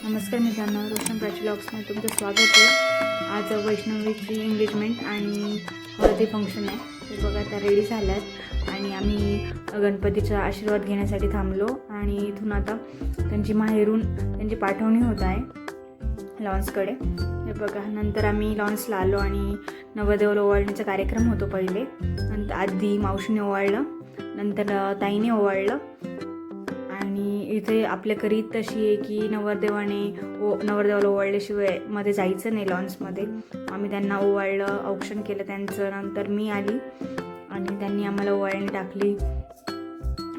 नमस्कार मित्रांनो, रोशन प्राची व्लॉग्समध्ये तुमचं स्वागत आहे। आज वैष्णवीची एंगेजमेंट आणि हळदी फंक्शन आहे। ते बघा त्या रेडी झाल्यात आणि आम्ही गणपतीचा आशीर्वाद घेण्यासाठी थांबलो आणि इथून आता त्यांची माहेरून त्यांची पाठवणी होत आहे लॉन्सकडे। हे बघा, नंतर आम्ही लॉन्सला आलो आणि नवरदेवाला ओवाळण्याचा कार्यक्रम होतो पहिले। नंतर आधी मावशीने ओवाळलं, नंतर ताईने ओवाळलं आणि इथे आपल्या रीत तशी आहे की नवरदेवाला ओवाळल्याशिवाय मध्ये जायचं नाही लॉन्समध्ये। आम्ही त्यांना ओवाळलं, औक्षण केलं त्यांचं। नंतर मी आली आणि त्यांनी आम्हाला ओवाळणी टाकली।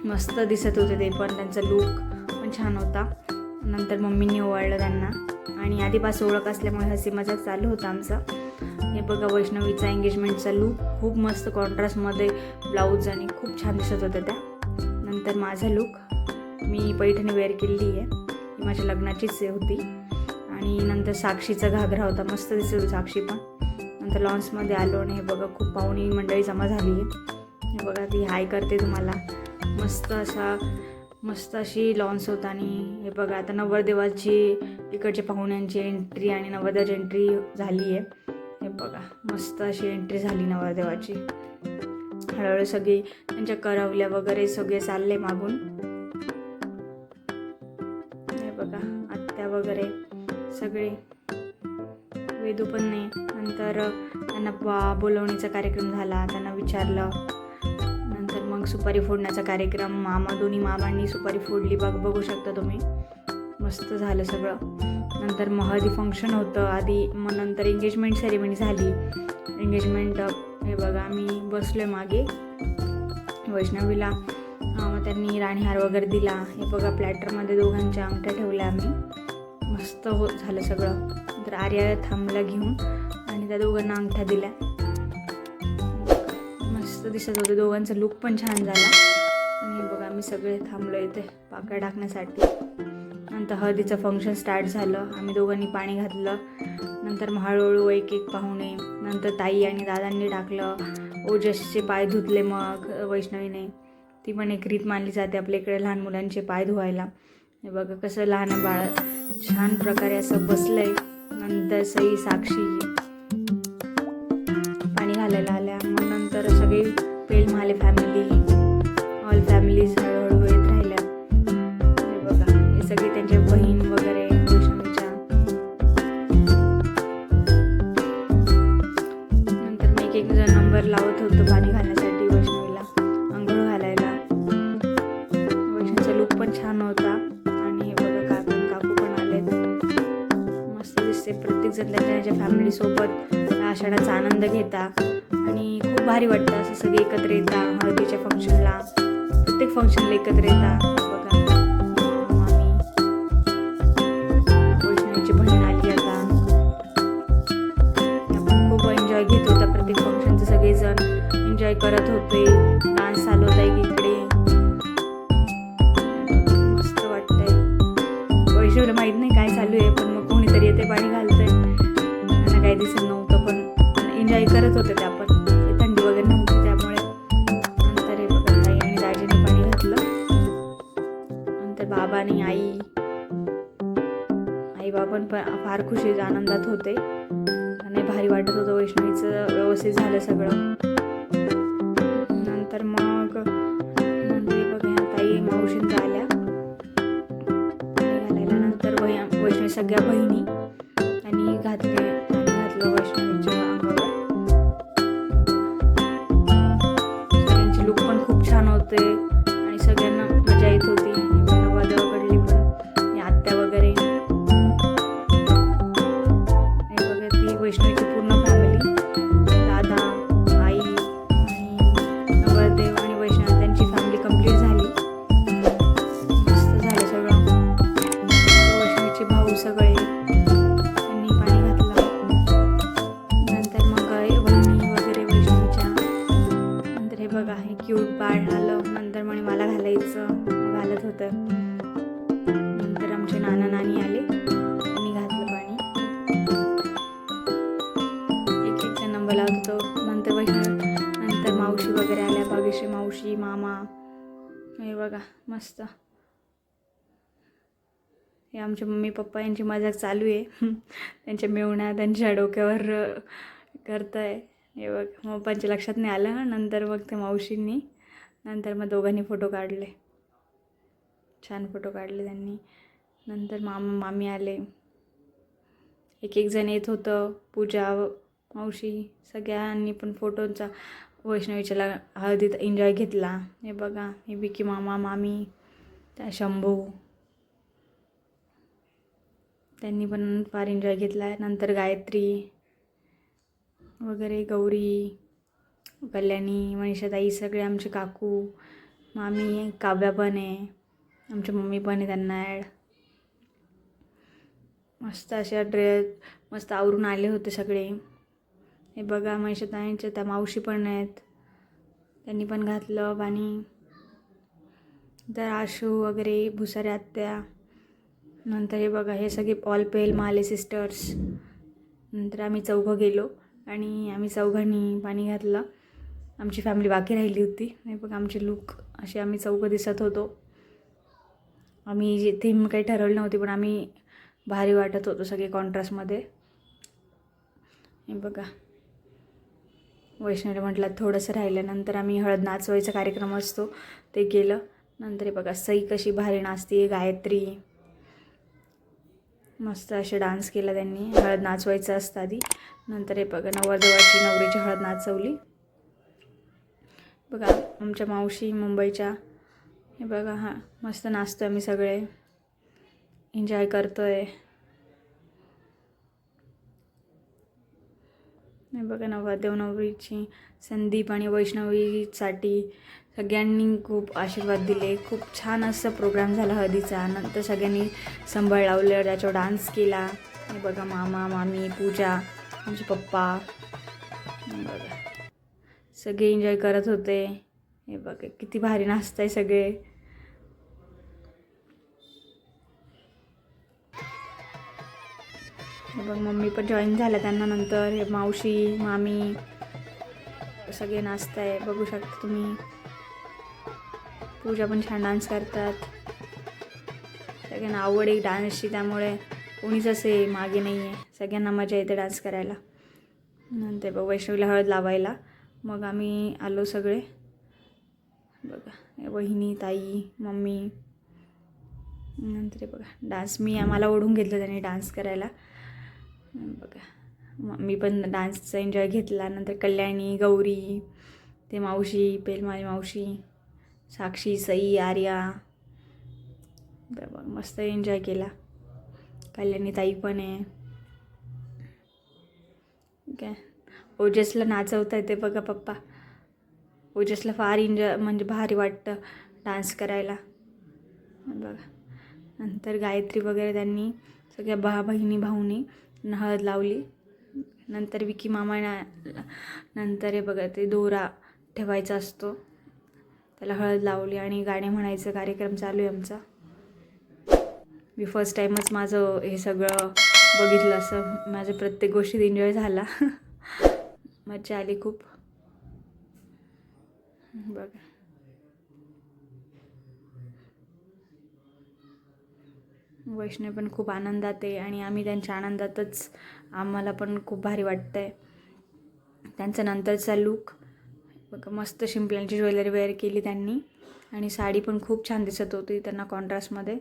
मस्त दिसत होते ते पण, त्यांचा लूक पण छान होता। नंतर मम्मींनी ओवाळलं त्यांना आणि आधीपासून ओळख असल्यामुळे हसी मजाक चालू होता आमचा। हे बघा वैष्णवीचा एंगेजमेंटचा लूक खूप मस्त कॉन्ट्रास्टमध्ये ब्लाऊज आणि खूप छान दिसत होत्या त्या। नंतर माझा लूक, मी पैठणी वेअर केलेली आहे, ही माझ्या लग्नाचीच होती। आणि नंतर साक्षीचा घागरा होता, मस्त दिसत होती साक्षी पण। नंतर लॉन्समध्ये आलो आणि हे बघा खूप पाहुणी मंडळी जमा झाली आहे। हे बघा ती हाय करते तुम्हाला, मस्त अशी लॉन्स होता। आणि हे बघा आता नवरदेवाची इकडच्या पाहुण्यांची एंट्री आणि नवरदेवाची एंट्री झाली आहे। हे बघा मस्त अशी एंट्री झाली नवरदेवाची। हळूहळू सगळी त्यांच्या करवल्या वगैरे सगळे चालले मागून। हे बघा आत्या वगैरे सगळे, वेदू पण नाही। नंतर त्यांना बोलवणीचा कार्यक्रम झाला, त्यांना विचारलं। नंतर मग सुपारी फोडण्याचा कार्यक्रम, दोन्ही मामांनी सुपारी फोडली, बघू शकता तुम्ही, मस्त झालं सगळं। नंतर हळदी फंक्शन होतं आधी, मग नंतर एंगेजमेंट सेरेमनी झाली। एंगेजमेंट हे बघा आम्ही बसलोय मागे वैष्णवीला, मग त्यांनी राणीहार वगैरे दिला। हे बघा प्लॅटरमध्ये दोघांच्या अंगठ्या ठेवल्या आम्ही, मस्त झालं सगळं। नंतर आर्या थांबला घेऊन आणि त्या दोघांना अंगठ्या दिल्या, मस्त दिसत होते, दोघांचा लूक पण छान झाला। आणि बघा आम्ही सगळे थांबलो इथे पाकळ्या टाकण्यासाठी। नंतर हळदीचं फंक्शन स्टार्ट झालं, आम्ही दोघांनी पाणी घातलं। नंतर मग हळूहळू एक पाहुणे, नंतर ताई आणि दादांनी टाकलं, ओजसचे पाय धुतले मग वैष्णवीने। ती पण एक रीत मानली जाते आपल्या इकडे लहान मुलांचे पाय धुवायला। हे बघा कसं लहान बाळ छान प्रकारे असं बसलंय। नंतर सई साक्षी पाणी घालायला आल्या, मग नंतर सगळे पेल महाले फॅमिली, ऑल फॅमिलीज हळूहळू येत राहिल्या। हे बघा हे सगळे त्यांच्या बहीण वगैरे वैष्णवीच्या। नंतर मी एक जण नंबर लावत होतो पाणी घालण्यासाठी वैष्णवीला आंघोळ घालायला। वैष्णवीचा लूक पण छान होता। आणि हे बघा काकू पण आलेत, मस्त दिसते। प्रत्येक जण त्यांच्या फॅमिलीसोबत या क्षणाचा आनंद घेता आणि खूप भारी वाटतं असं सगळे एकत्र येता हळदीच्या फंक्शनला, प्रत्येक फंक्शनला एकत्र येता। बघा आम्ही वैष्णवीची बहीण आली आता, आपण खूप एन्जॉय घेत होता प्रत्येक फंक्शनचं, सगळेजण एन्जॉय करत होते, डान्स चालू होता इकडे, मस्त वाटतंय। वैष्णवीला माहीत नाही काय चालू आहे, पण मग कोणीतरी येते पाणी घालतंय, त्यांना काही दिसत नव्हतं, पण एन्जॉय करत होते त्या पण, थंडी वगैरे नव्हती त्यामुळे। नंतर हे बघा ताई आणि दाजीने पाणी घातलं। नंतर बाबा आणि आई बाबा पण फार खुशी आनंदात होते आणि भारी वाटत होतं, वैष्णवीचं व्यवस्थित झालं सगळं। नंतर मग बघा ताई मावशींच्या आल्या घालायला। नंतर वैष्णवी सगळ्या बहिणी आणि घातलं वैष्णवीच्या अंगावर। सगळ्यांचे लूक पण खूप छान होते आणि सगळ्यांना मजा येत होती। नवरदेवाकडली पण आत्या वगैरे, हे बघा ती वैष्णवीची पूर्ण फॅमिली, दादा, आई आणि नवरदेव आणि वैष्णव त्यांची फॅमिली कंप्लीट झाली, मस्त झालं सगळं। वैष्णवीचे भाऊ सगळे त्यांनी पाणी घातलं। नंतर मग बहिणी वगैरे वैष्णवीच्या। नंतर हे बघा हे क्यूट बाळ आलं, नंतर म्हणे मला घालायचं, मग घालत होतं। नंतर आमचे नाना नानी आले, त्यांनी घातलं पाणी, एक नंबर लावत होतो। नंतर नंतर मावशी वगैरे आल्या, भाग्यश्री मावशी, मामा। हे बघा मस्त, हे आमचे मम्मी पप्पा यांची मजाक चालू आहे. त्यांच्या मेवण्या त्यांच्या डोक्यावर करत आहे. हे बघ, पप्पांच्या लक्षात नाही आलं. नंतर मग ते मावशींनी नंतर मग दोघांनी फोटो काढले. छान फोटो काढले त्यांनी. नंतर मामा मामी आले. एक एक जण येत होतं. पूजा मावशी सगळ्यांनी पण फोटोंचा वैष्णवीच्या हळदीत एन्जॉय घेतला. हे बघा, हे विकी मामा मामी त्या शंभू त्यांनी पण फार एन्जॉय घेतला. नंतर गायत्री वगैरे, गौरी, कल्याणी, मनीषाताई, सगळे आमचे काकू मामी, काव्या पण आहे, आमच्या मम्मी पण आहे त्यांना ॲड. मस्त अशा मस्त आवरून आले होते सगळे. हे बघा, मनीषाताईंच्या त्या मावशी पण आहेत, त्यांनी पण घातलं. आणि तर आशू वगैरे, भुसारे आत्या. नंतर हे बघा, हे सगळे ऑलपेल माले सिस्टर्स. नंतर आम्ही चौघं गेलो आणि आम्ही चौघांनी पाणी घातलं. आमची फॅमिली बाकी राहिली होती. हे बघा, आमचे लुक असे आम्ही चौघं दिसत होतो. आम्ही जे थीम काही ठरवली नव्हती, पण आम्ही भारी वाटत होतो सगळे कॉन्ट्रास्टमध्ये. हे बघा, वैष्णवीला म्हटलं थोडंसं राहिलं. नंतर आम्ही हळद नाचवायचा कार्यक्रम असतो ते केलं. नंतर हे बघा, सई कशी भारी नाचते, गायत्री मस्त असे डान्स केला त्यांनी. हळद नाचवायचं असतं आधी. नंतर हे बघा, नवरदेवाची नवरीची हळद नाचवली. बघा, आमच्या मावशी मुंबईच्या. हे बघा, हां मस्त नाचतो आम्ही सगळे, एन्जॉय करतो आहे. हे बघा, नवरदेव नवरीची संदीप आणि वैष्णवीसाठी सगळ्यांनी खूप आशीर्वाद दिले. खूप छान असं प्रोग्राम झाला हळदीचा. नंतर सगळ्यांनी संबळ लावलं, त्याच्यावर डान्स केला. हे बघा, मामा मामी, पूजा, आमचे पप्पा, बघा सगळे एन्जॉय करत होते. हे बघा, किती भारी नाचताय सगळे. हे बघ, मम्मी पण जॉईन झाल्या त्यांना. नंतर हे मावशी मामी सगळे नाचताय, बघू शकता तुम्ही. पूजा पण छान डान्स करतात. सगळ्यांना आवड आहे डान्सची, त्यामुळे कोणीच असे मागे नाही आहे. सगळ्यांना मजा येते डान्स करायला. नंतर बघ, वैष्णवीला हळद लावायला मग आम्ही आलो सगळे. बघा, वहिनी, ताई, मम्मी. नंतर बघा, डान्स आम्हाला ओढून घेतलं त्यांनी डान्स करायला. बघा, मी पण डान्सचा एन्जॉय घेतला. नंतर कल्याणी, गौरी, ते मावशी, पेलमाली मावशी, साक्षी, सई, आर्या, बघा मस्त एन्जॉय केला. कल्याणी ताई पण आहे. काय ओजसला नाचवता येते बघा पप्पा. ओजसला फार एन्जॉय म्हणजे भारी वाटतं डान्स करायला. बघा, नंतर गायत्री वगैरे त्यांनी सगळ्या बहिणी भाऊनी हळद लावली. नंतर विकी मामा नंतर हे बघा, ते दोरा ठेवायचा असतो त्याला हळद लावली आणि गाणे म्हणायचं कार्यक्रम चालू आहे आमचा. मी फर्स्ट टाईमच माझं हे सगळं बघितलं. असं माझ्या प्रत्येक गोष्टीत एन्जॉय झाला. मजा आली खूप. बघा, वैष्णवी पण खूप आनंदात आहे आणि आम्ही त्यांच्या आनंदातच. आम्हाला पण खूप भारी वाटतं आहे. त्यांचा नंतरचा लूक बघा, मस्त शिंपल्यांची ज्वेलरी वेअर केली त्यांनी आणि साडी पण खूप छान दिसत होती त्यांना कॉन्ट्रास्टमध्ये.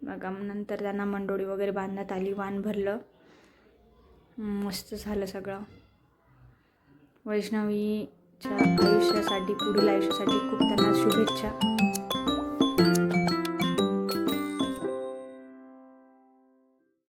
बघा, नंतर त्यांना मंडोळी वगैरे बांधण्यात आली, वाण भरलं, मस्त झालं सगळं. वैष्णवीच्या आयुष्यासाठी, पुढील आयुष्यासाठी खूप त्यांना शुभेच्छा.